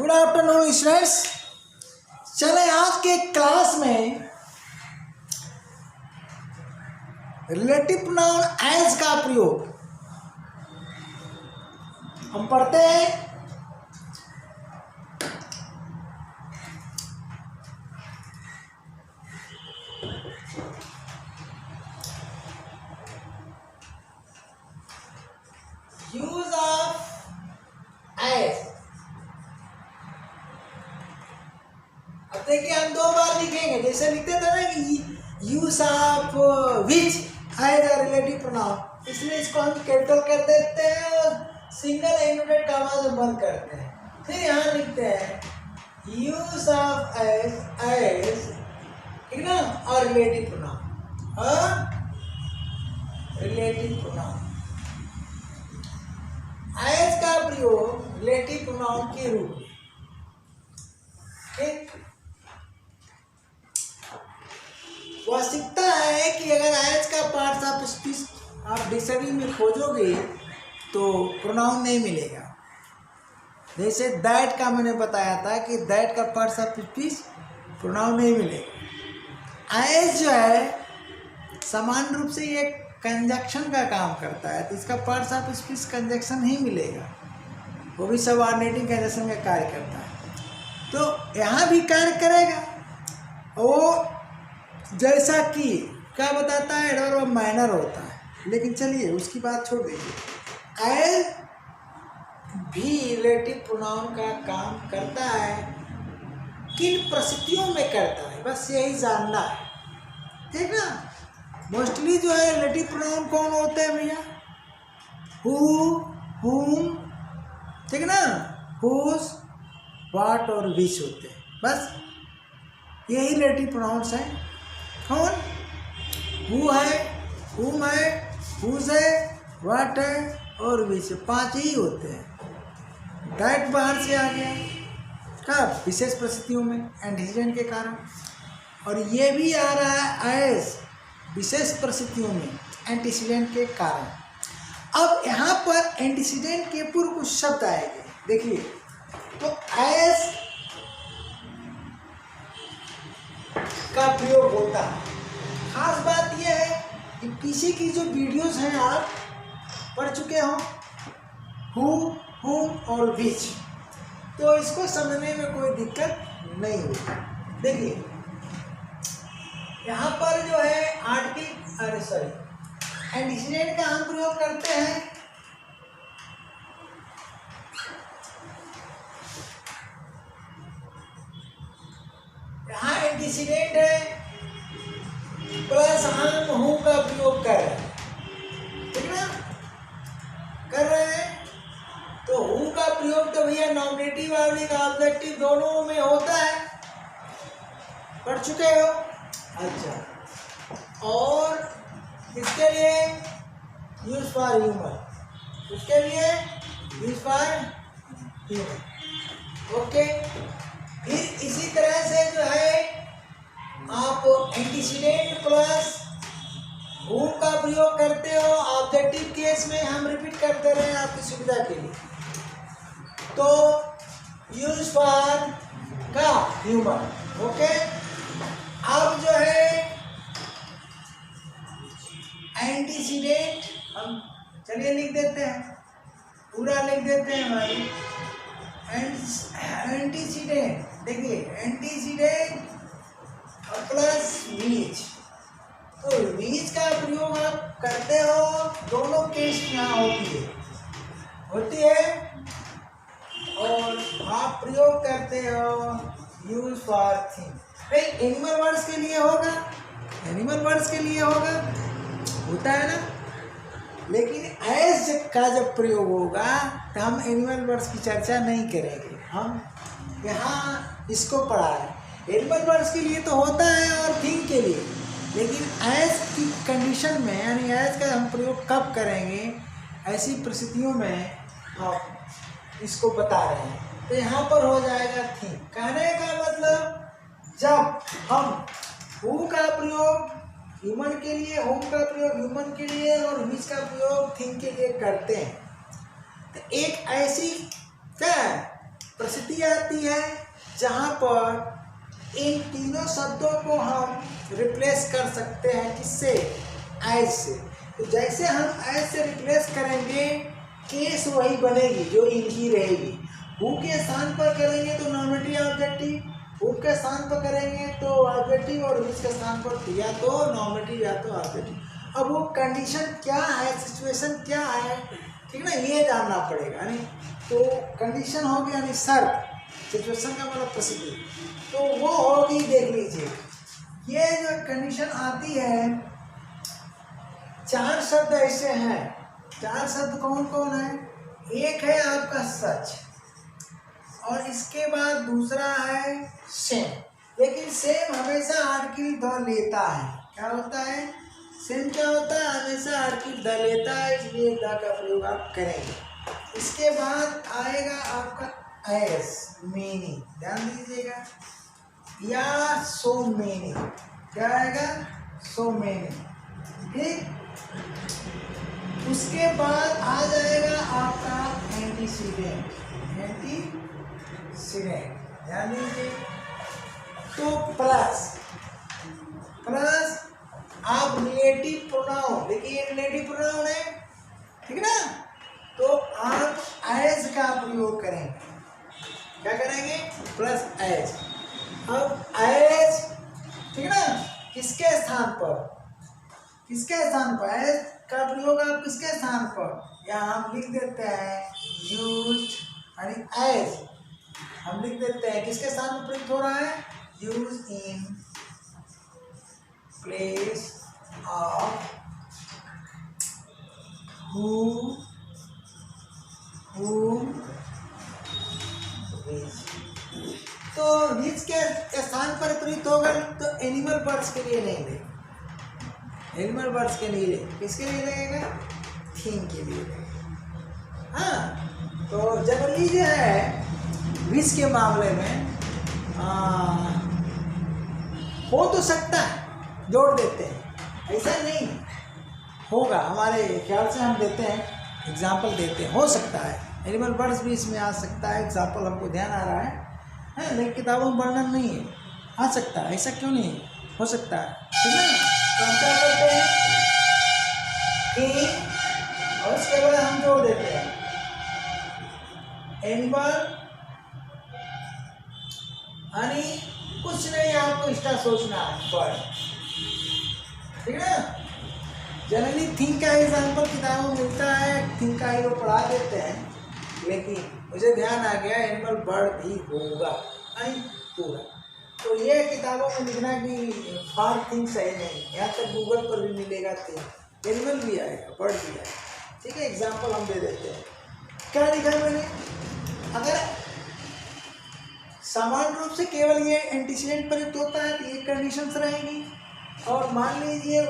Good afternoon students. चले आज के क्लास में रिलेटिव प्रोनाउन एज का प्रयोग हम पढ़ते हैं। Use of as. अब देखिए हम दो बार लिखेंगे, जैसे लिखते थे ना कि use of which as a relative pronoun, इसलिए इसको हम कैपिटल कर देते हैं और सिंगल इनवर्टेड कॉमा से बंद करते हैं। फिर यहाँ लिखते हैं यूज ऑफ एज, ठीक ना, और रिलेटिव प्रोनाउन और रिलेटिव प्रोनाउन। एज का प्रयोग रिलेटिव प्रोनाउन के रूप में, ठीक। आवश्यकता है कि अगर एज का पार्ट्स ऑफ स्पीच आप डिक्शनरी में खोजोगे तो प्रोनाउन नहीं मिलेगा। जैसे दैट का मैंने बताया था कि दैट का पार्ट्स ऑफ स्पीच प्रोनाउन नहीं मिलेगा। एज जो है समान रूप से ये कंजक्शन का काम करता है, तो इसका पार्ट्स ऑफ स्पीच कंजक्शन ही मिलेगा, वो भी सबऑर्डिनेटिंग कंजक्शन का कार्य करता है। तो यहाँ भी कार्य करेगा वो, जैसा कि क्या बताता है, एडवर्ब ऑफ माइनर होता है। लेकिन चलिए उसकी बात छोड़ दीजिए। एज भी रिलेटिव प्रोनाउन का काम करता है, किन परिस्थितियों में करता है बस यही जानना है, ठीक ना। मोस्टली जो है रिलेटिव प्रोनाउन कौन होते हैं भैया? हु, हुम, ठीक ना, हुज, व्हाट और विच होते हैं, बस यही रिलेटिव प्रोनाउंस हैं। कौन? हु है, हुम है, हुज है, व्हाट है और विच, पांच ही होते हैं। दैट बाहर से आ गया, कब? विशेष परिस्थितियों में, एंटीसीडेंट के कारण। और ये भी आ रहा है एज विशेष परिस्थितियों में, एंटीसीडेंट के कारण। अब यहाँ पर एंटीसीडेंट के पूर्व कुछ शब्द आएंगे, देखिए। तो एज का प्रयोग होता है। खास बात यह है कि पीछे की जो वीडियोस हैं आप पढ़ चुके हो, हु, हुम और विच, तो इसको समझने में कोई दिक्कत नहीं होगी। देखिए यहाँ पर जो है आर्टिकल एंटीसीडेंट का हम प्रयोग करते हैं। यहाँ एंटीसीडेंट है प्लस हम हूँ का प्रयोग कर रहे हैं, ठीक ना, कर रहे हैं। तो हूँ का प्रयोग तो भैया नॉमिनेटिव और ऑब्जेक्टिव दोनों में होता है, पढ़ चुके हो। अच्छा, और इसके लिए यूज फॉर ह्यूमन, उसके लिए यूज फॉर ह्यूमन, ओके। फिर इसी तरह से जो है आप एंटीसीडेंट प्लस हु का प्रयोग करते हो ऑब्जेक्टिव केस में, हम रिपीट करते रहे आपकी सुविधा के लिए। तो यूज फॉर का ह्यूमन, ओके। अब जो है एंटीसीडेंट हम चलिए लिख देते हैं, पूरा लिख देते हैं हमारी एंटीसीडेंट। देखिए एंटीसीडेंट और प्लस वीच, तो वीच का प्रयोग आप करते हो दोनों केस यहाँ होती है और आप प्रयोग करते हो यूज फॉर थिंग। भाई एनिमल वर्ड्स के लिए होगा, एनिमल वर्ड्स के लिए होता है ना। लेकिन एज का जब प्रयोग होगा तो हम एनिमल वर्ड्स की चर्चा नहीं करेंगे, हम यहाँ इसको पढ़ा है। एनिमल वर्ड्स के लिए तो होता है और थिंग के लिए, लेकिन एज की कंडीशन में, यानी एज का हम प्रयोग कब करेंगे, ऐसी परिस्थितियों में हम इसको बता रहे हैं। तो यहाँ पर हो जाएगा थिंग। कहने का मतलब जब हम हु का प्रयोग ह्यूमन के लिए, होम का प्रयोग ह्यूमन के लिए और विच का प्रयोग थिंग के लिए करते हैं, तो एक ऐसी क्या परिस्थिति आती है जहाँ पर इन तीनों शब्दों को हम रिप्लेस कर सकते हैं, किससे? एज से। तो जैसे हम एज से रिप्लेस करेंगे, केस वही बनेगी जो इनकी रहेगी। हु के स्थान पर करेंगे तो नॉमिनेटिव ऑब्जेक्टिव, हु के स्थान पर करेंगे तो ऑब्जेक्टिव, और विच के स्थान पर या तो नॉमिनेटिव या तो ऑब्जेक्टिव। अब वो कंडीशन क्या है, सिचुएशन क्या है, ठीक ना, ये जानना पड़ेगा। नहीं तो कंडीशन हो गया, यानी शर्त, सिचुएशन का मतलब परिस्थिति, तो वो होगी, देख लीजिए ये जो कंडीशन आती है, चार शब्द ऐसे हैं। चार शब्द कौन कौन है? एक है आपका सच, और इसके बाद दूसरा है सेम। लेकिन सेम हमेशा आर्टिकल द लेता है। क्या होता है? सेम क्या होता है? हमेशा आर्टिकल द लेता है, इसलिए द का प्रयोग आप करेंगे। इसके बाद आएगा आपका एस, मेनी, ध्यान दीजिएगा, या सो मेनी। क्या आएगा? सो मेनी, ठीक। उसके बाद आ जाएगा आपका एंटीसीडेंट, एंटीसीडेंट, ध्यान दीजिए। तो प्लस आप रिलेटिव प्रोनाउन, देखिए रिलेटिव प्रोनाउन है, ठीक ना, तो आप एज का प्रयोग करेंगे। क्या करेंगे? Plus as. अब एज, ठीक ना, किसके स्थान पर? किसके स्थान पर? एज का प्रयोग आप किसके स्थान पर? यहाँ हम लिख देते हैं यूज्ड, यानी एज हम लिख देते हैं किसके स्थान पर प्रयुक्त हो रहा है? Use in place of who, whom, which। तो which के स्थान पर प्रयुक्त होगा तो एनिमल बर्ड्स के लिए नहीं लेगा, एनिमल बर्ड्स के लिए किसके लिए लगेगा? थिंग के लिए लगेगा। हाँ, तो जनरली जो है विच के मामले में हो तो सकता है, जोड़ देते हैं, ऐसा नहीं होगा, हमारे ख्याल से हम देते हैं, एग्जाम्पल देते हैं, हो सकता है एनिमल बर्ड्स भी इसमें आ सकता है, एग्जाम्पल हमको ध्यान आ रहा है, लेकिन किताबों में वर्णन नहीं है, आ सकता है, ऐसा क्यों नहीं, हो सकता है, ठीक है। तो हम क्या करते हैं कि, और उसके बाद हम जोड़ देते हैं एनिमल, यानी कुछ नहीं, आपको इसका सोचना है बर्ड, ठीक है ना। जनरली थिंक का एग्जाम्पल किताबों में मिलता है, थिंक का ही वो पढ़ा देते हैं, लेकिन मुझे ध्यान आ गया एनिमल बर्ड भी होगा, नहीं पूरा। तो ये किताबों में लिखना कि फार थिंक सही नहीं, यहाँ तक गूगल पर भी मिलेगा थिंक, एनिमल भी आएगा, बर्ड भी आएगा, ठीक है। एग्जाम्पल हम दे देते हैं। क्या लिखा मैंने? अगर सामान्य रूप से केवल ये एंटीसीडेंट प्रयुक्त होता है तो ये कंडीशंस रहेंगी, और मान लीजिए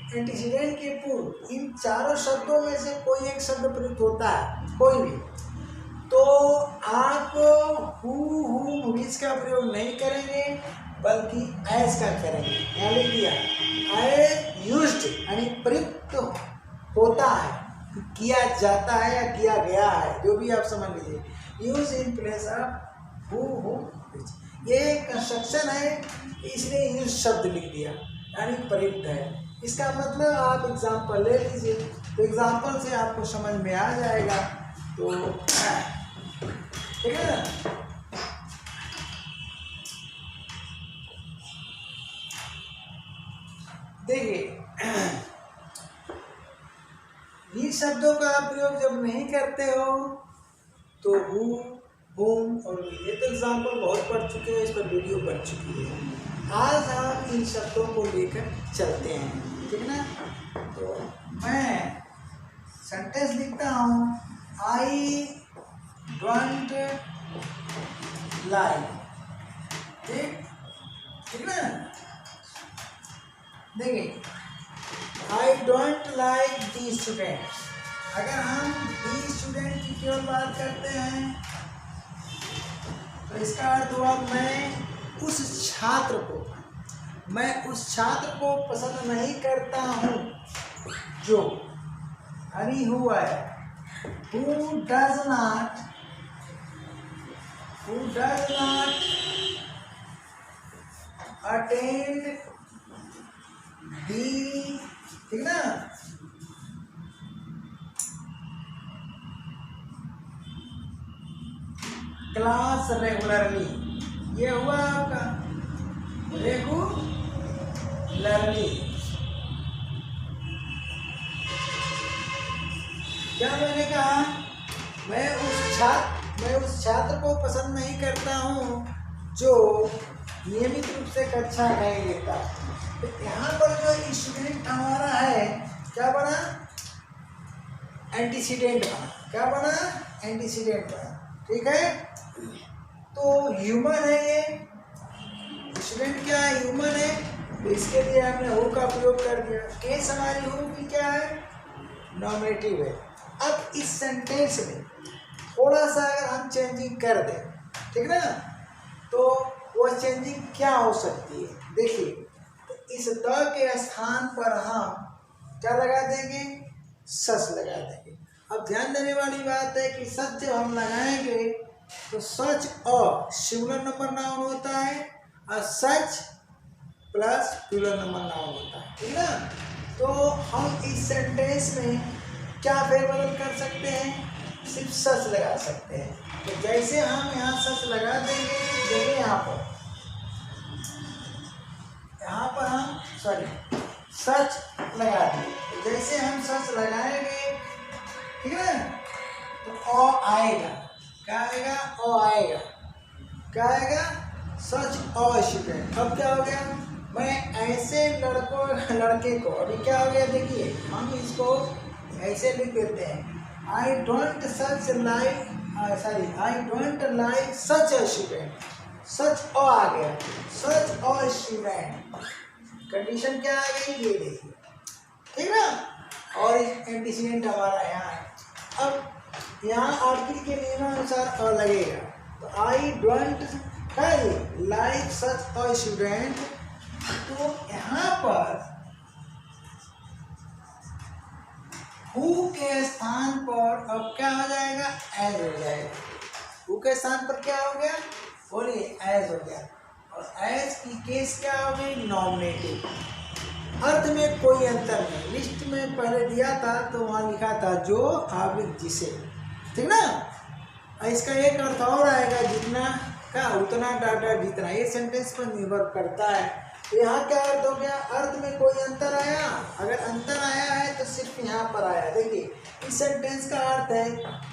एंटीसीडेंट के पूर्व इन चारों शब्दों में से कोई एक शब्द प्रयुक्त होता है, कोई भी, तो आप हु, हुम, व्हिच का प्रयोग नहीं करेंगे, बल्कि एज का करेंगे। क्या लिख दिया? एज यूज्ड, यानी प्रयुक्त होता है, किया जाता है या किया गया है, जो भी आप समझ लीजिए, use in place of who, हुम, व्हिच। ये कंस्ट्रक्शन है, इसलिए यूज शब्द लिख दिया, यानी प्रयुक्त है। इसका मतलब आप एग्जाम्पल ले लीजिए, तो एग्जाम्पल से आपको समझ में आ जाएगा, तो ठीक है ना। देखिए ये शब्दों का प्रयोग जब नहीं करते हो तो हु, होम और ये तो एग्जाम्पल बहुत पढ़ चुके हैं, इस पर वीडियो बन चुकी है। आज हम इन शब्दों को लेकर चलते हैं, ठीक ना। तो मैं सेंटेंस लिखता हूँ, आई डोंट लाइक, ठीक, ठीक ना। देखिए आई डोंट लाइक दी स्टूडेंट्स, अगर हम दी स्टूडेंट की केवल बात करते हैं तो इसका अर्थ हुआ मैं उस छात्र को पसंद नहीं करता हूँ जो, यानी हुआ है, who does not who does not attend the, ठीक ना, क्लास रेगुलरली, ये हुआ आपका रेगुलरली। क्या मैंने कहा, मैं उस छात्र को पसंद नहीं करता हूँ जो नियमित रूप से कक्षा नहीं लेता। तो यहाँ पर जो स्टूडेंट हमारा है क्या बना, एंटीसीडेंट बना। क्या बना, एंटीसीडेंट बना, ठीक है। तो ह्यूमन है ये स्टूडेंट, क्या है, ह्यूमन है। तो इसके लिए हमने हु का प्रयोग कर दिया। केस हमारी हु की क्या है, नॉमिनेटिव है। अब इस सेंटेंस में थोड़ा सा अगर हम चेंजिंग कर दें, ठीक ना, तो वो चेंजिंग क्या हो सकती है, देखिए। तो इस द के स्थान पर हम क्या लगा देंगे, सच लगा देंगे। अब ध्यान देने वाली बात है कि सच जब हम लगाएंगे तो सच और सिंगुलर नंबर नाउन होता है और सच प्लस प्लूरल नंबर नाउन होता है, ठीक ना। तो हम इस सेंटेंस में क्या फेरबदल कर सकते हैं, सिर्फ सच लगा सकते हैं। तो जैसे हम यहाँ सच लगा देंगे, देखिए यहाँ पर हम सच लगा देंगे। तो जैसे हम सच लगाएंगे, ठीक है, तो ओ आएगा, क्या आएगा, ओ आएगा, क्या आएगा, सच और स्टूडेंट। अब क्या हो गया, मैं ऐसे लड़के को, अभी क्या हो गया देखिए, हम इसको ऐसे लिख देते हैं, I don't like such a student. Such ओ आ गया, सच और स्टूडेंट, कंडीशन क्या आ गई, ये देखिए, ठीक ना। और एंटीसीडेंट हमारा यहाँ है। अब यहाँ आर्टिकल के नियमानुसार अ लगेगा। तो आई don't like such a student. तो यहाँ पर हु के स्थान पर अब क्या हो जाएगा, एज हो जाएगा। हु के स्थान पर क्या हो गया, बोलिए, एज हो गया। और एज की केस क्या हो गई, नॉमिनेटिव। अर्थ में कोई अंतर नहीं, लिस्ट में पहले दिया था तो वहाँ लिखा था जो आविक जिसे, ठीक ना। इसका एक अर्थ और आएगा, जितना का उतना डाटा जितना, ये सेंटेंस पर निर्भर करता है। तो यहाँ क्या अर्थ हो गया, अर्थ में कोई अंतर आया, अगर अंतर आया है तो सिर्फ यहाँ पर आया। देखिए इस सेंटेंस का अर्थ है,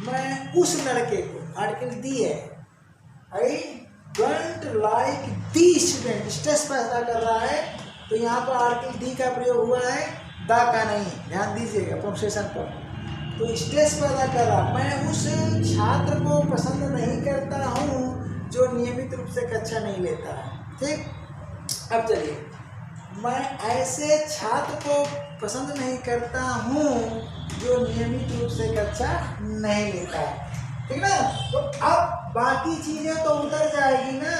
मैं उस लड़के को, आर्टिकल दी है, आई don't like the student, stress पैदा कर रहा है। तो यहाँ पर आर्टिकल दी का प्रयोग हुआ है, दा का नहीं, ध्यान दीजिएगा प्रोसेशन पर। तो स्ट्रेस पैदा कर रहा, मैं उस छात्र को पसंद नहीं करता हूँ जो नियमित रूप से कक्षा नहीं लेता है, ठीक। अब चलिए, मैं ऐसे छात्र को पसंद नहीं करता हूँ जो नियमित रूप से कक्षा नहीं लेता है, ठीक ना। तो अब बाकी चीज़ें तो उतर जाएगी ना,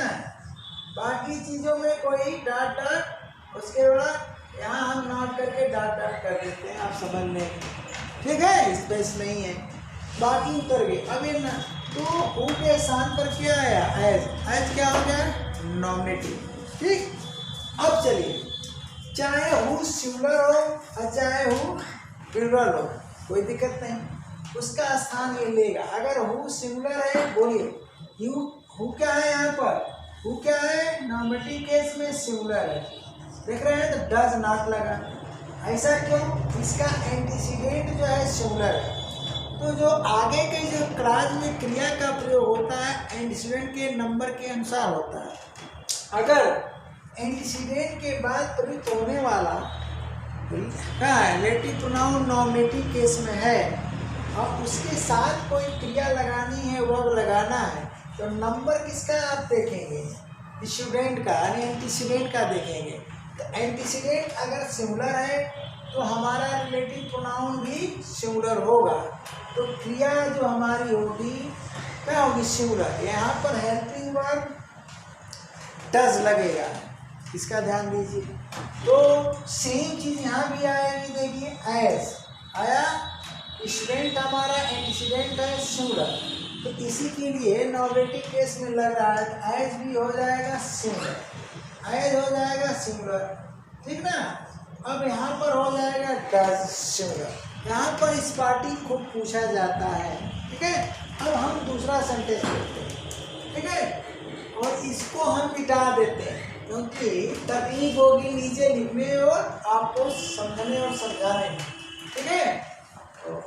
बाकी चीज़ों में कोई डाट, उसके बाद यहाँ हम नोट करके डाट कर देते हैं, आप समझ लें, ठीक है, स्पेस नहीं है, बाकी उतर गए। अब ये ना, तो हु के स्थान पर क्या आया, एज। एज क्या हो गया, नॉमिनेटिव, ठीक। अब चलिए, चाहे हु सिंगुलर हो और चाहे हु प्लूरल हो, कोई दिक्कत नहीं, उसका स्थान ये लेगा। अगर हु सिंगुलर है, बोलिए, हु क्या है, यहाँ पर हु क्या है, नॉमिनेटिव केस में सिंगुलर है, देख रहे हैं, तो डज नॉट लगा। ऐसा क्यों, इसका एंटीसीडेंट जो है सिंगुलर है। तो जो आगे के जो क्लास में क्रिया का प्रयोग होता है, एंटीसीडेंट के नंबर के अनुसार होता है। अगर एंटीसीडेंट के बाद प्रयुक्त होने वाला क्या है, रिलेटिव प्रोनाउन नॉमिनेटिव केस में है और उसके साथ कोई क्रिया लगानी है, वर्ब लगाना है, तो नंबर किसका आप देखेंगे, स्टूडेंट का, यानी एंटीसीडेंट का देखेंगे। तो एंटीसीडेंट अगर सिंगुलर है तो हमारा रिलेटिव प्रोनाउन भी सिंगुलर होगा। तो क्रिया जो हमारी होगी क्या होगी, सिंगुलर। यहाँ पर हेल्पिंग वर्ब डज लगेगा, इसका ध्यान दीजिए। तो सेम चीज़ यहाँ भी आएगी, देखिए एज आया, स्टूडेंट हमारा एंटीसीडेंट है सिंगुलर, तो इसी के लिए नॉमिनेटिव केस में लग रहा है तो एज भी हो जाएगा सिंगुलर, एज हो जाएगा सिंगुलर, ठीक ना। अब यहाँ पर हो जाएगा डज सिंगुलर। यहाँ पर स्पार्टिंग को पूछा जाता है, ठीक है। अब हम दूसरा सेंटेंस देखते हैं, ठीक है, और इसको हम मिटा देते हैं क्योंकि तकलीफ होगी नीचे लिखने और आपको समझने और समझाने में, ठीक है। तो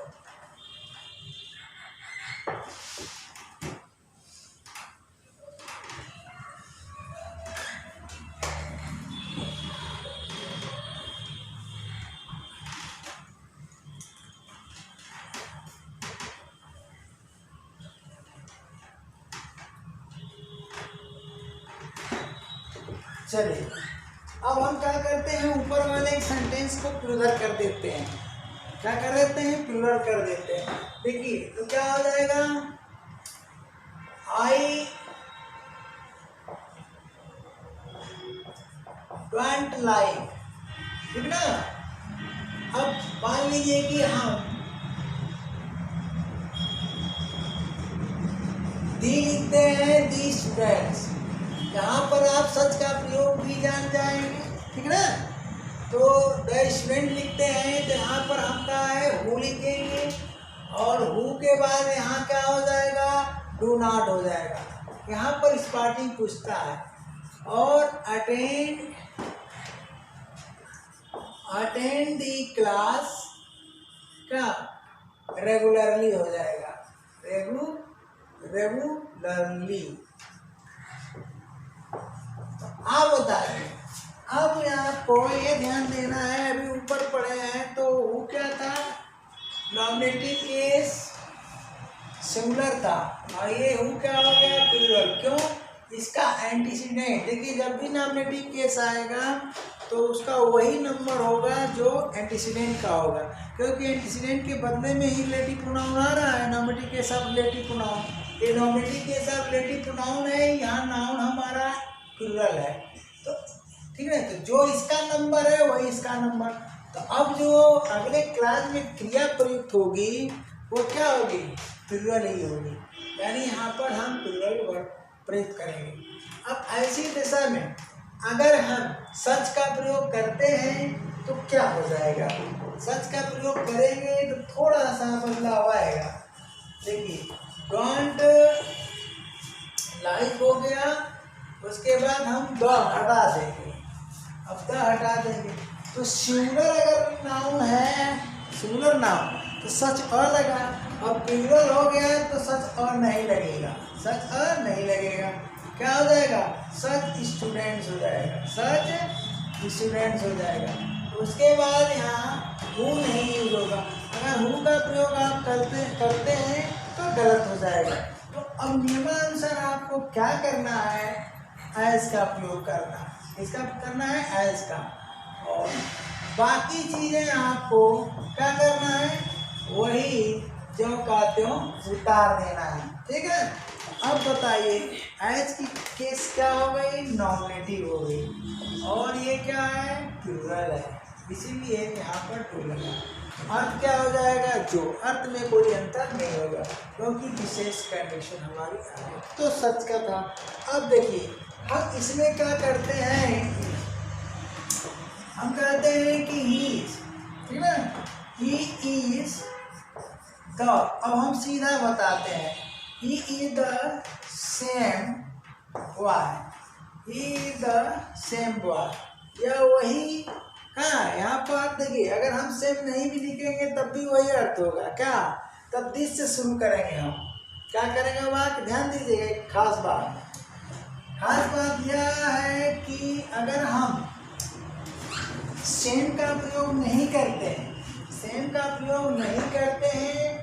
चलिए अब हम क्या करते हैं, ऊपर वाले एक सेंटेंस को प्लूरल कर देते हैं। क्या कर देते हैं, प्लूरल कर देते हैं। देखिए तो क्या हो जाएगा, आई डोंट लाइक, ठीक ना। अब मान लीजिए कि हम दी लिखते हैं दी स्टूडेंट्स, यहाँ पर आप सच का प्रयोग भी जान जाएंगे, ठीक ना। तो द स्टूडेंट लिखते हैं तो यहाँ पर हम क्या है हु लिखेंगे, और हु के बाद यहाँ क्या हो जाएगा, डू नॉट हो जाएगा। यहाँ पर स्टार्टिंग पूछता है और अटेंड दी क्लास का रेगुलरली हो जाएगा, रेगुलरली। आप बताइए, अब आपको ये ध्यान देना है, अभी ऊपर पढ़े हैं तो वो क्या था, नॉमिनेटिव केस सिंगुलर था और ये हु क्या हो गया, प्लूरल। क्यों, इसका एंटीसीडेंट, देखिए जब भी नॉमिनेटिव केस आएगा तो उसका वही नंबर होगा जो एंटीसीडेंट का होगा, क्योंकि एंटीसीडेंट के बदले में ही रिलेटिव प्रोनाउन आ रहा है। Nominative case of relative pronoun, ये nominative case of relative pronoun है, यहाँ नाउन हमारा प्लूरल है, तो ठीक है। तो जो इसका नंबर है वही इसका नंबर। तो अब जो अगले क्लास में क्रिया प्रयुक्त होगी वो क्या होगी, प्लूरल ही होगी, यानी यहाँ पर हम प्लूरल वर्ड प्रयुक्त करेंगे। अब ऐसी दिशा में अगर हम सच का प्रयोग करते हैं तो क्या हो जाएगा, सच का प्रयोग करेंगे तो थोड़ा सा बदलाव आएगा। देखिए डोंट लाइक हो गया, उसके बाद हम द हटा देंगे, अब द हटा देंगे तो सिंगुलर अगर नाउन है, सिंगुलर नाउन तो सच अ लगा, और प्लूरल हो गया तो सच अ नहीं लगेगा, सच अ नहीं लगेगा। क्या हो जाएगा, सच स्टूडेंट्स हो जाएगा, सच स्टूडेंट्स हो जाएगा। तो उसके बाद यहाँ हु नहीं यूज होगा, अगर हु का प्रयोग आप करते हैं तो गलत हो जाएगा। तो अब नियमानुसार आपको क्या करना है, एज का प्रयोग करना है, इसका करना है एज का, और बाकी चीज़ें आपको क्या करना है, वही जो का त्यों उतार देना है, ठीक है। अब बताइए एज की केस क्या हो गई, नॉमिनेटिव हो गई, और ये क्या है, प्लूरल है, इसीलिए यहाँ पर प्लूरल है। अर्थ क्या हो जाएगा, जो अर्थ में कोई अंतर नहीं होगा क्योंकि विशेष कंडीशन हमारी है, तो सच का था। अब देखिए हम इसमें क्या करते हैं, हम कहते हैं कि ही इज, ठीक है, ही इज द, अब हम सीधा बताते हैं he is the same boy, he is the same boy, या वही कहाँ, यहाँ पर देखिए अगर हम सेम नहीं भी लिखेंगे तब भी वही अर्थ होगा। क्या, तब दिस से शुरू करेंगे, हम क्या करेंगे, वहाँ ध्यान दीजिएगा। एक खास बात यह है कि अगर हम सेम का प्रयोग नहीं करते हैं, सेम का प्रयोग नहीं करते हैं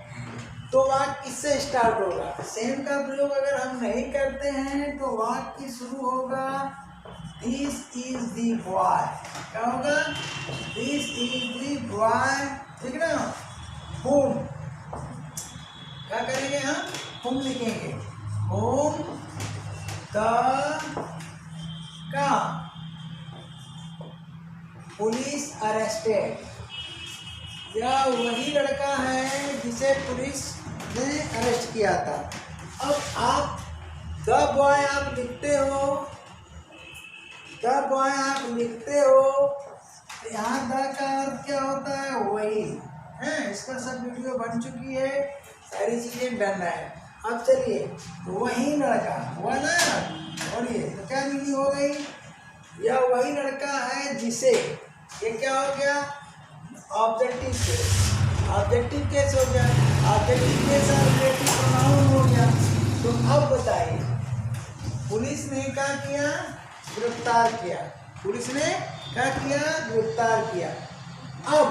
तो वाक्य किससे स्टार्ट होगा, सेम का प्रयोग अगर हम नहीं करते हैं तो वाक्य शुरू होगा दिस इज दी बॉय, क्या होगा, दिस इज दी बॉय, ठीक ना। होम क्या करेंगे, हम होम लिखेंगे, होम द का पुलिस अरेस्टेड, या वही लड़का है जिसे पुलिस ने अरेस्ट किया था, अब आप द बॉय आप लिखते हो, द बॉय आप लिखते हो, यहाँ द का अर्थ क्या होता है, वही है। इसका सब वीडियो बन चुकी है, सारी चीजें डन है। अब चलिए, वही लड़का हुआ ना, और ये तो क्या मीनिंग हो गई, यह वही लड़का है जिसे, ये क्या हो गया, ऑब्जेक्टिव केस, ऑब्जेक्टिव केस हो गया, ऑब्जेक्टिव केस रिलेटिव प्रोनाउन हो गया। तो अब बताइए, पुलिस ने क्या किया, गिरफ्तार किया, पुलिस ने क्या किया, गिरफ्तार किया। अब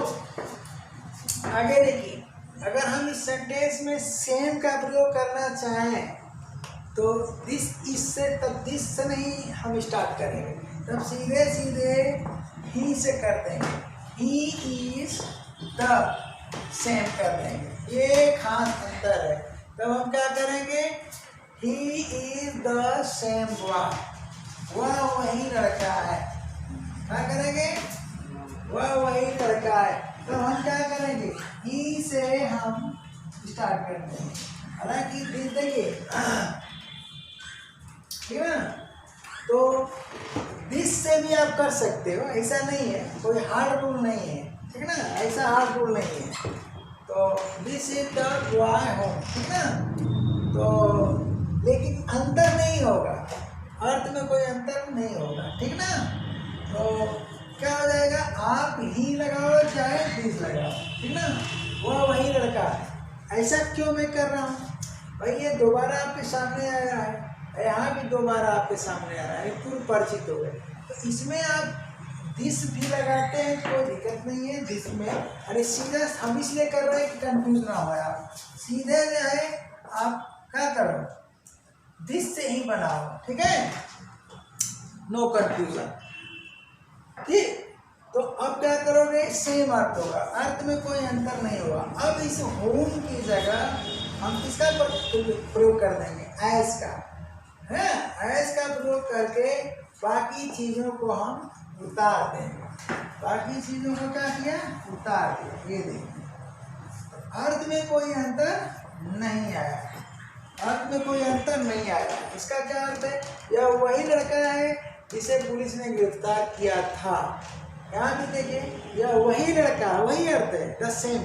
आगे देखिए, अगर हम इस सेंटेंस में सेम का प्रयोग करना चाहें तो दिस इससे, तब दिस से नहीं हम स्टार्ट करेंगे, तब सीधे सीधे ही से कर देंगे, ही इज द सेम कर देंगे, ये खास अंतर है। तब हम क्या करेंगे, he is the same boy, वह वही लड़का है, क्या करेंगे, वह वही लड़का है। तो हम क्या करेंगे, ही से हम स्टार्ट करते हैं। हालांकि देखिए, ठीक है ना, तो दिस से भी आप कर सकते हो, ऐसा नहीं है, कोई हार्ड रूल नहीं है, ठीक है ना, ऐसा हार्ड रूल नहीं है। तो this is the boy home, ठीक है ना, तो लेकिन अंतर नहीं होगा, अर्थ में कोई अंतर नहीं होगा, ठीक ना। तो क्या हो जाएगा, आप ही लगाओ चाहे दिस लगाओ, ठीक ना, वह वही लड़का है। ऐसा क्यों मैं कर रहा हूँ भाई, ये दोबारा आपके सामने आ रहा है, यहाँ भी दोबारा आपके सामने आ रहा है, पूर्व परिचित हो गए। तो इसमें आप दिस भी लगाते हैं, कोई दिक्कत नहीं है दिस में। अरे सीधा हम इसलिए कर रहे हैं कि कंफ्यूज ना हो आप, सीधे जो है आप क्या करो, दिस से ही बनाओ, ठीक है, नो कंफ्यूजन, ठीक। तो अब क्या करोगे, सेम अर्थ होगा, अर्थ में कोई अंतर नहीं होगा। अब इस होम की जगह हम किसका प्रयोग कर देंगे, एज का, है, एज का प्रयोग करके बाकी चीजों को हम उतार देंगे, बाकी चीजों को क्या किया, उतार दिया। ये देखिए, अर्थ में कोई अंतर नहीं आया, अर्थ में कोई अंतर नहीं आया। इसका क्या अर्थ है, यह वही लड़का है जिसे पुलिस ने गिरफ्तार किया था। यहाँ भी देखिए, यह वही लड़का, वही अर्थ है, द सेम।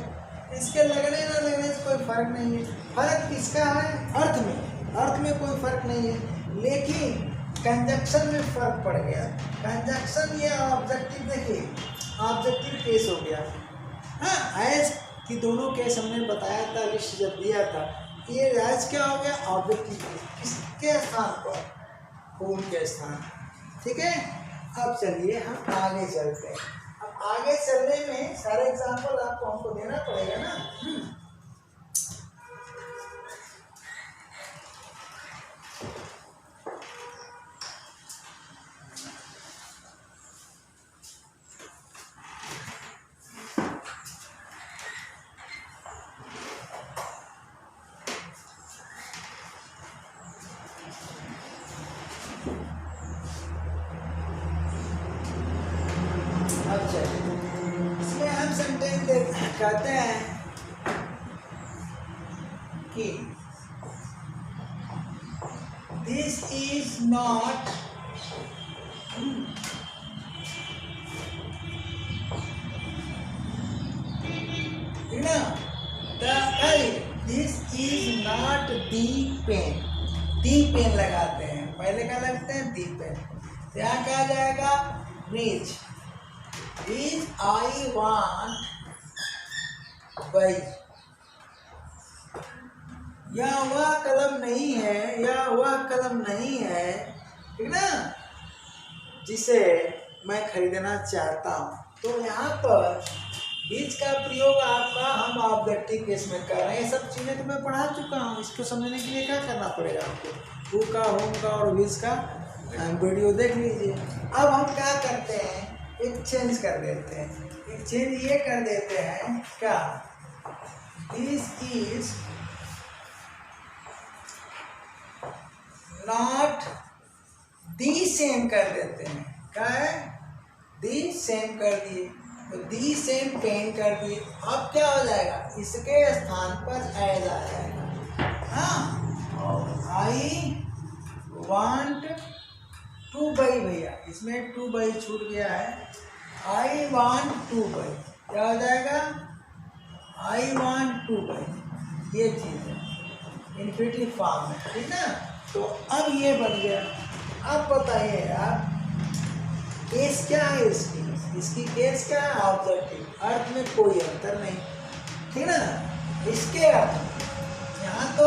इसके लगने ना लगने से कोई फर्क नहीं है। फर्क किसका है, अर्थ में, अर्थ में कोई फर्क नहीं है, लेकिन कंजक्शन में फर्क पड़ गया। कंजक्शन ये ऑब्जेक्टिव, देखिए ऑब्जेक्टिव केस हो गया, हाँ, एज की दोनों केस हमने बताया था, लिस्ट जब दिया था। ये एज क्या हो गया, ऑब्जेक्टिव केस, किसके स्थान पर, होम के स्थान, ठीक है। अब चलिए हम आगे चलते हैं। अब आगे चलने में सारे एग्जाम्पल आपको हमको देना पड़ेगा ना। इसमें हम सेंटेंस कहते हैं कि this is not this is not the pen, the pen लगाते हैं, पहले क्या लगते हैं, दी पेन। यहाँ क्या जाएगा, bridge, Is I want by, या वह कलम नहीं है, या वह कलम नहीं है, ठीक ना, जिसे मैं खरीदना चाहता हूँ। तो यहाँ पर बीज का प्रयोग आपका हम ऑब्जेक्टिव केस में कर रहे हैं। ये सब चीज़ें तो मैं पढ़ा चुका हूँ, इसको समझने के लिए क्या करना पड़ेगा आपको, हु का, होम का और बीज का वीडियो देख लीजिए। अब हम क्या करते हैं, एक चेंज कर देते हैं, एक चेंज ये कर देते हैं क्या, this is not the same कर देते हैं, क्या है, दी सेम कर दिए, तो दी सेम पेन कर दिए। अब क्या हो जाएगा, इसके स्थान पर एज आ जाएगा, हाँ। आई वांट टू बाई, भैया इसमें टू बाई छूट गया है, आई वांट टू बाई, क्या हो जाएगा, आई वांट टू बाई, ये चीज़ है इन्फिनिटिव फॉर्म में, ठीक ना। तो अब ये बन गया। अब बताइए यार केस क्या है इसकी केस क्या है, ऑब्जेक्टिव, अर्थ में कोई अंतर नहीं, ठीक ना। इसके अर्थ यहाँ तो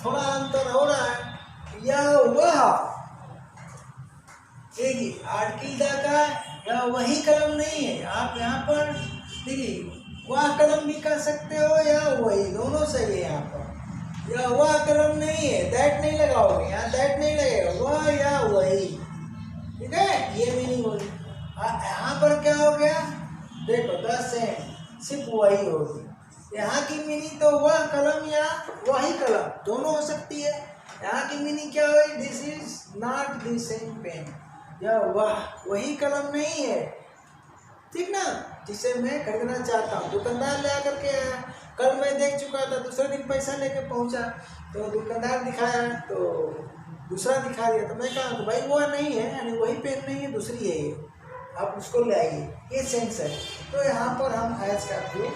थोड़ा अंतर हो रहा है, यह वह देखिए आर्टिका का या वही कलम नहीं है, आप यहाँ पर देखिए वह कलम भी कर सकते हो या वही, दोनों सही है यहाँ पर। या वह कलम नहीं है, दैट नहीं लगाओगे, यहाँ दैट नहीं लगेगा, वह या वही, ठीक है, ये भी नहीं होगी। यहाँ पर क्या हो गया, देखो द सेम, सिर्फ वही होगी। यहाँ की मीनिंग तो वह कलम या वही कलम दोनों हो सकती है। यहाँ की मीनिंग क्या हुई, this is not the same pen, या वही कलम नहीं है, ठीक ना, जिसे मैं खरीदना चाहता हूँ। दुकानदार ले आकर के आया, कल मैं देख चुका था, दूसरे दिन पैसा लेके पहुँचा तो दुकानदार दिखाया तो दूसरा दिखा दिया, तो मैं कहा तो भाई वो नहीं है, यानी वही पेन नहीं है, दूसरी है ये, आप उसको ले आइए, ये सेंस है। तो यहाँ पर हम एज का उपयोग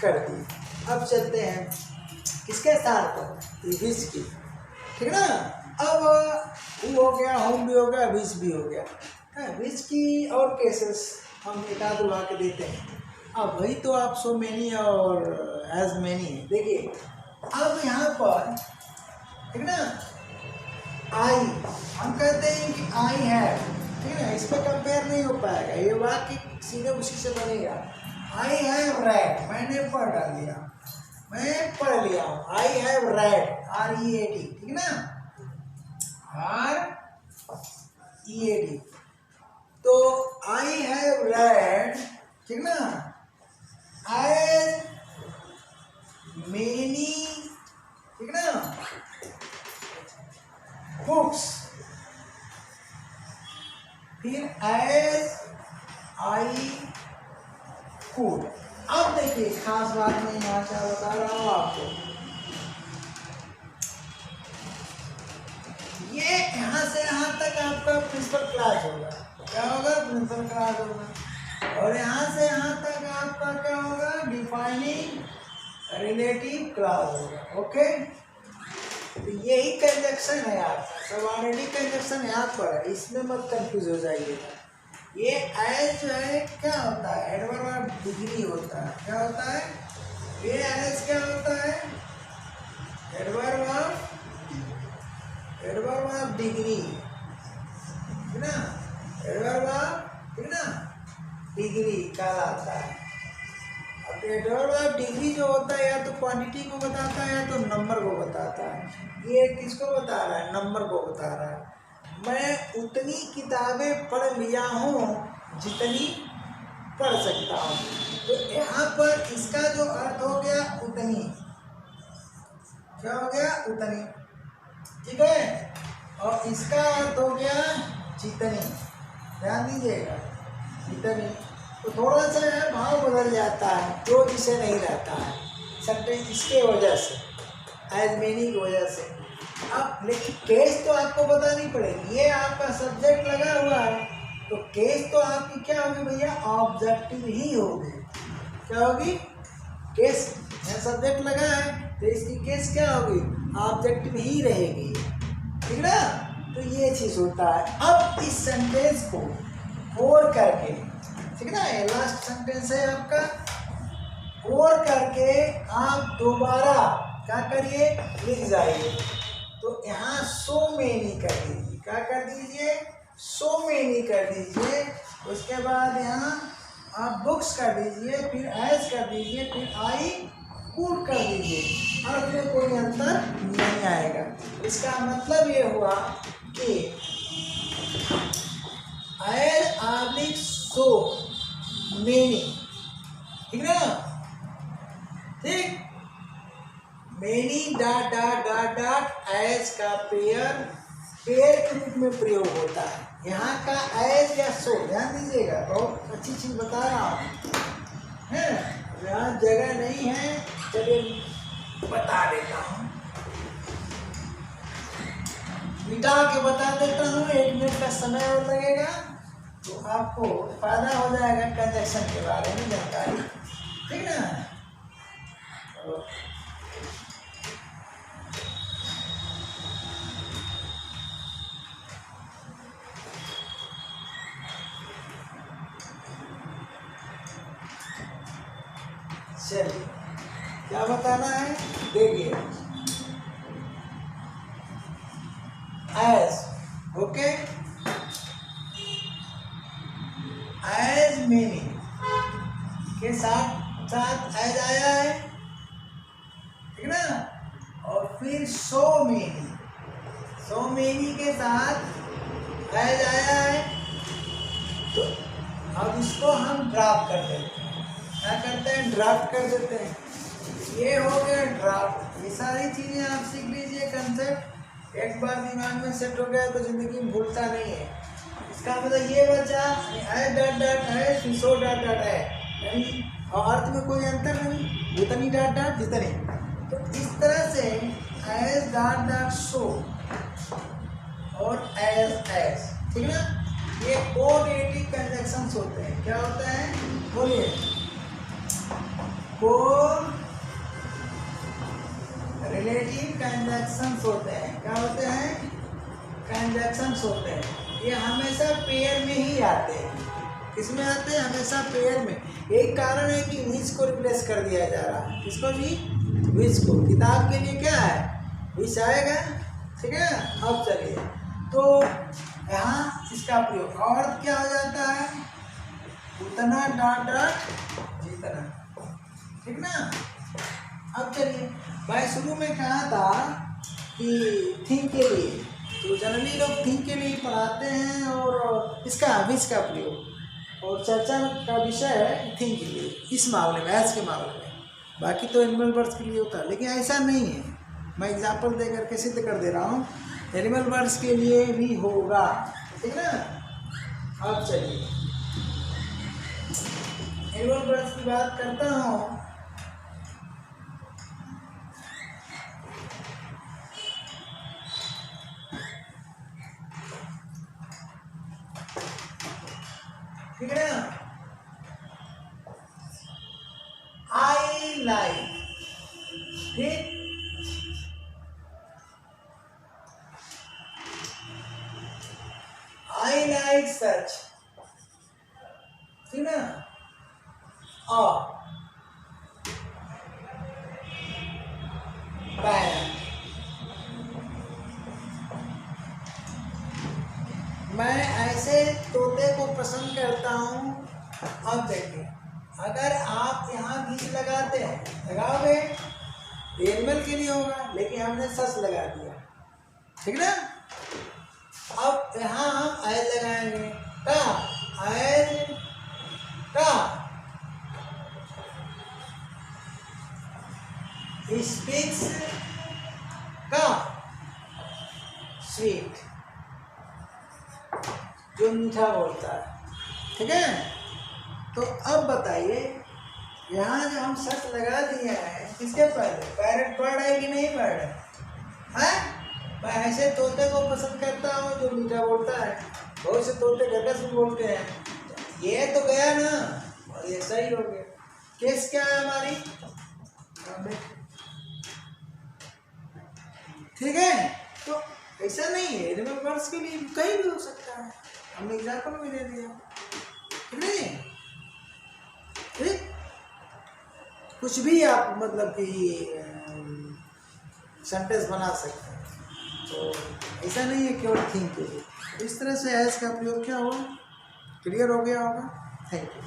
कर दिए। अब चलते हैं किसके स्थान पर, विच की, ठीक ना। अब वो हो गया, होम भी हो गया, विच भी हो गया, विच की और केसेस हम एक आध उड़ा के देते हैं। अब वही तो आप सो मैनी और एज मैनी है। देखिए अब यहाँ पर, ठीक ना, आई हम कहते हैं कि आई है, ठीक है, इस पर कंपेयर नहीं हो पाएगा, ये वाक्य सीधे उसी से बनेगा। आई हैव रेड, मैंने पढ़ डाल दिया, मैं पढ़ लिया हूँ, आई हैव रेड, READ, ठीक ना, READ। तो आई हैव रेड, ठीक ना, एज मेनी, ठीक ना, बुक्स, फिर एज आई कुड। अब देखिए खास बात मैं यहाँ क्या बता रहा हूँ आपको, ये यहाँ से यहाँ तक आपका प्रिंसिपल क्लास होगा, क्या होगा, प्रिंसिपल क्लास होगा, और यहाँ से यहाँ तक आपका क्या होगा, डिफाइनिंग रिलेटिव क्लास होगा। ओके, तो यही कंजक्शन है आपका, सबऑर्डिनेट कंजक्शन यहाँ पर है, इसमें मत कंफ्यूज हो जाइएगा। ये एज जो है क्या होता है, एडवर्ब ऑफ डिग्री होता है, क्या होता है, ये एज क्या होता है, एडवर्ब ऑफ डिग्री, ठीक ना, एडवर्ब ऑफ, ठीक ना, डिग्री कहलाता है। अब एडवर्ब ऑफ डिग्री जो होता है या तो क्वांटिटी को बताता है या तो नंबर को बताता है। ये किसको बता रहा है, नंबर को बता रहा है। मैं उतनी किताबें पढ़ लिया हूँ जितनी पढ़ सकता हूँ, तो यहाँ पर इसका जो अर्थ हो गया उतनी, क्या हो गया, उतनी, ठीक है, और इसका अर्थ हो गया जितनी, ध्यान दीजिएगा, जितनी। तो थोड़ा सा है भाव बदल जाता है, जो जिसे नहीं रहता है सेंटेंस, इसके वजह से, एज मेनी की वजह से। अब लेकिन केस तो आपको बतानी पड़ेगी, ये आपका सब्जेक्ट लगा हुआ है, तो केस तो आपकी क्या होगी भैया, ऑब्जेक्टिव ही होगी। क्या होगी, केस, सब्जेक्ट लगा है तो इसकी केस क्या होगी, ऑब्जेक्टिव ही रहेगी, ठीक ना। तो ये चीज़ होता है। अब इस सेंटेंस को और करके, ठीक ना, ये लास्ट सेंटेंस है आपका, और करके आप दोबारा क्या करिए, लिख जाइए। तो यहाँ सो मेनी कर दीजिए, क्या कर दीजिए, सो मेनी कर दीजिए, उसके बाद यहाँ आप बुक्स कर दीजिए, फिर एज कर दीजिए, फिर आई कुड कर दीजिए, और फिर कोई अंतर नहीं आएगा। इसका मतलब ये हुआ कि एज आब्लिक सो मेनी, ठीक ना, ठीक, many dot dot dot dot as का पेयर के रूप में प्रयोग होता है। यहाँ का एज या सो, ध्यान दीजिएगा, बहुत अच्छी चीज बता रहा हूँ, है यहाँ जगह नहीं है, चलिए बता देता हूँ। मिटा के बता देता हूँ, 1 मिनट का समय और लगेगा तो आपको फायदा हो जाएगा कंजक्शन के बारे में जानकारी, ठीक ना। तो चलिए क्या बताना है, देखिए एज, ओके, एज मेनी के साथ साथ एज आया है, ठीक ना, और फिर सो मेनी के साथ एज आया है। तो अब इसको हम ड्राफ्ट कर देते हैं, क्या करते हैं, ड्राफ्ट कर देते हैं। ये हो गया ड्राफ्ट। ये सारी चीज़ें आप सीख लीजिए, कंसेप्ट एक बार दिमाग में सेट हो गया तो जिंदगी में भूलता नहीं है। इसका मतलब ये बचा है डॉट डॉट है, फिर सो डॉट डॉट है, यानी और अर्थ में कोई अंतर नहीं, जितनी डॉट डॉट जितनी। तो इस तरह से एज डॉट डॉट सो और एज, ठीक ना, ये कोडेटिव कंजक्शंस होते हैं। क्या होता है, बोलिए, रिलेटिव कंजक्शंस होते हैं। क्या होते हैं, कंजक्शंस होते हैं। ये हमेशा पेयर में ही आते हैं। किसमें आते हैं, हमेशा पेयर में। एक कारण है कि विच को रिप्लेस कर दिया जा रहा है। किसको जी, विच को। किताब के लिए क्या है, विच आएगा, ठीक है। अब चलिए, तो यहाँ इसका प्रयोग और क्या हो जाता है, उतना डॉट डॉट जितना, ठीक ना। अब चलिए, मैं शुरू में कहा था कि थिंक के लिए, तो जनरली लोग थिंक के लिए पढ़ाते हैं और इसका विच का प्रयोग, और चर्चा का विषय है थिंक के लिए इस मामले में, एज के मामले में। बाकी तो एनिमल बर्ड्स के लिए होता है, लेकिन ऐसा नहीं है। मैं एग्जाम्पल दे करके सिद्ध कर दे रहा हूँ, एनिमल बर्ड्स के लिए भी होगा, ठीक ना। अब चलिए एनिमल बर्ड्स की बात करता हूँ। ठीक है ना, आई लाइक, ठीक, आई लाइक सच, ठीक ना। और मैं ऐसे तोते को पसंद करता हूँ। अब देखिए, अगर आप यहाँ बीच लगाते हैं, लगाओगे एनिमल के लिए होगा, लेकिन हमने सच लगा दिया, ठीक ना। अब यहाँ हम एज लगाएंगे, का एज का स्पीक्स का स्वीट, जो मीठा बोलता है, ठीक है। तो अब बताइए, यहाँ जो हम सच लगा दिया है, किसके पहले, पैरट बर्ड है कि नहीं बर्ड है? मैं ऐसे तोते को पसंद करता हूँ जो मीठा बोलता है। बहुत से तोते गदस भी बोलते हैं, ये तो गया ना, और ये सही हो गया। केस क्या है हमारी, ठीक है। तो ऐसा नहीं है, एनिमल बर्ड्स के लिए कहीं भी हो सकता है, हमने एग्जाम्पल भी दे दिया, ठीक नहीं, ठीक। कुछ भी आप मतलब कि सेंटेंस बना सकते हैं, तो ऐसा नहीं है केवल थिंक के लिए। इस तरह से एज का प्रयोग क्या हुआ, क्लियर हो गया होगा। Thank you.